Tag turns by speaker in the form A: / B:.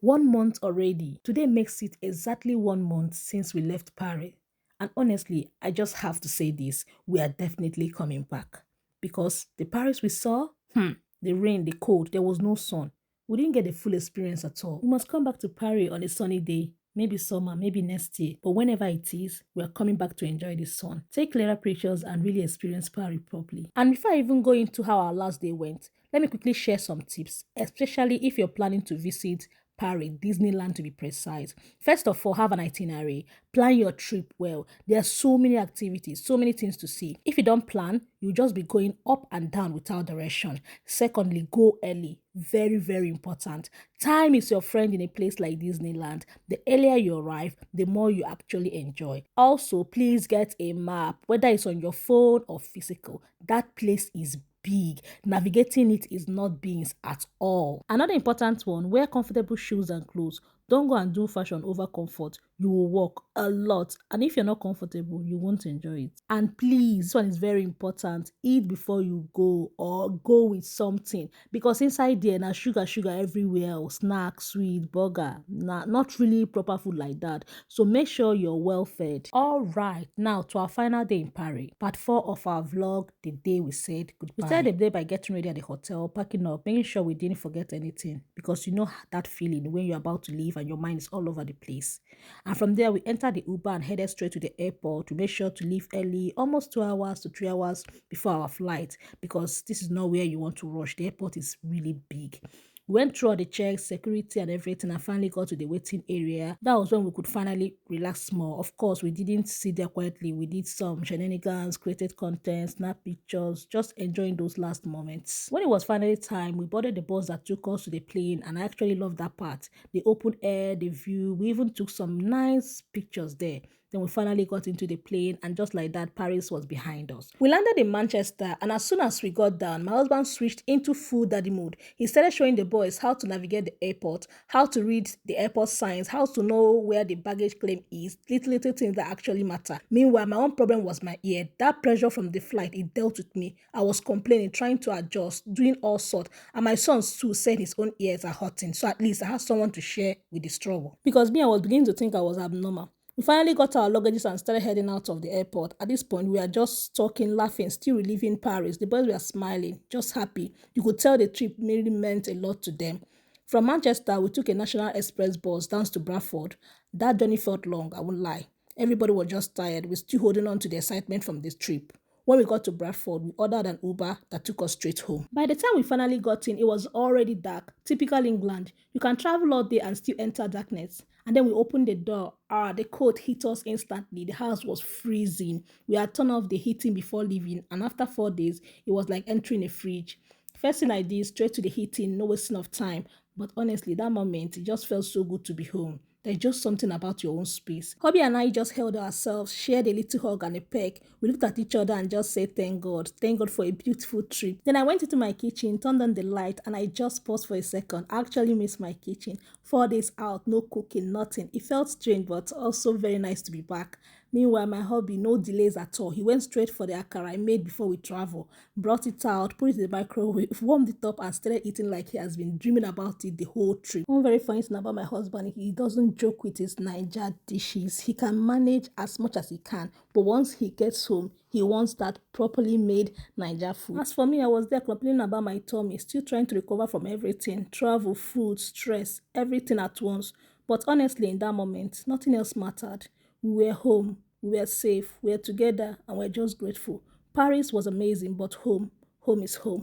A: 1 month already. Today makes it exactly 1 month since we left Paris. And honestly, I just have to say this, we are definitely coming back. Because the Paris we saw, the rain, the cold, there was no sun. We didn't get the full experience at all. We must come back to Paris on a sunny day, maybe summer, maybe next year. But whenever it is, we are coming back to enjoy the sun, take clearer pictures and really experience Paris properly. And before I even go into how our last day went, let me quickly share some tips, especially if you're planning to visit Paris, Disneyland to be precise. First of all, have an itinerary. Plan your trip well. There are so many activities, so many things to see. If you don't plan, you'll just be going up and down without direction. Secondly, go early. Very, very important. Time is your friend in a place like Disneyland. The earlier you arrive, the more you actually enjoy. Also, please get a map, whether it's on your phone or physical. That place is big. Navigating it is not beans at all. Another important one, wear comfortable shoes and clothes. Don't go and do fashion over comfort. You will walk a lot. And if you're not comfortable, you won't enjoy it. And please, this one is very important. Eat before you go or go with something. Because inside there, now sugar everywhere. Snack, sweet, burger. Nah, not really proper food like that. So make sure you're well fed. All right, now to our final day in Paris. Part 4 of our vlog, the day we said goodbye. We started the day by getting ready at the hotel, packing up, making sure we didn't forget anything. Because you know that feeling when you're about to leave and your mind is all over the place. And from there, we entered the Uber and headed straight to the airport to make sure to leave early, almost 2 hours to 3 hours before our flight, because this is not where you want to rush. The airport is really big. We went through all the checks, security and everything, and finally got to the waiting area. That was when we could finally relax more. Of course, we didn't sit there quietly. We did some shenanigans, created content, snap pictures, just enjoying those last moments. When it was finally time, we boarded the bus that took us to the plane, and I actually loved that part. The open air, the view. We even took some nice pictures there. Then we finally got into the plane, and just like that, Paris was behind us. We landed in Manchester, and as soon as we got down, my husband switched into full daddy mode. He started showing the boys how to navigate the airport, how to read the airport signs, how to know where the baggage claim is, little things that actually matter. Meanwhile, my own problem was my ear. That pressure from the flight, it dealt with me. I was complaining, trying to adjust, doing all sorts, and my son too said his own ears are hurting, so at least I had someone to share with the struggle. Because me, I was beginning to think I was abnormal. We finally got our luggages and started heading out of the airport. At this point, we were just talking, laughing, still reliving Paris. The boys were smiling, just happy. You could tell the trip really meant a lot to them. From Manchester, we took a National Express bus down to Bradford. That journey felt long, I won't lie. Everybody was just tired. We're still holding on to the excitement from this trip. When we got to Bradford, we ordered an Uber that took us straight home. By the time we finally got in, it was already dark. Typical England. You can travel all day and still enter darkness. And then we opened the door. The cold hit us instantly. The house was freezing. We had turned off the heating before leaving, and after 4 days, it was like entering a fridge. First thing I did, straight to the heating, no wasting of time. But honestly, that moment, it just felt so good to be home. There's just something about your own space. Hobby and I just held ourselves, shared a little hug and a peck. We looked at each other and just said, thank God. Thank God for a beautiful trip. Then I went into my kitchen, turned on the light, and I just paused for a second. I actually missed my kitchen. 4 days out, no cooking, nothing. It felt strange, but also very nice to be back. Meanwhile, my hubby, no delays at all. He went straight for the akara I made before we travel, brought it out, put it in the microwave, warmed it up, and started eating like he has been dreaming about it the whole trip. One very funny thing about my husband, he doesn't joke with his Naija dishes. He can manage as much as he can, but once he gets home, he wants that properly made Naija food. As for me, I was there complaining about my tummy, still trying to recover from everything, travel, food, stress, everything at once. But honestly, in that moment, nothing else mattered. We were home, we were safe, we were together, and we're just grateful. Paris was amazing, but home is home.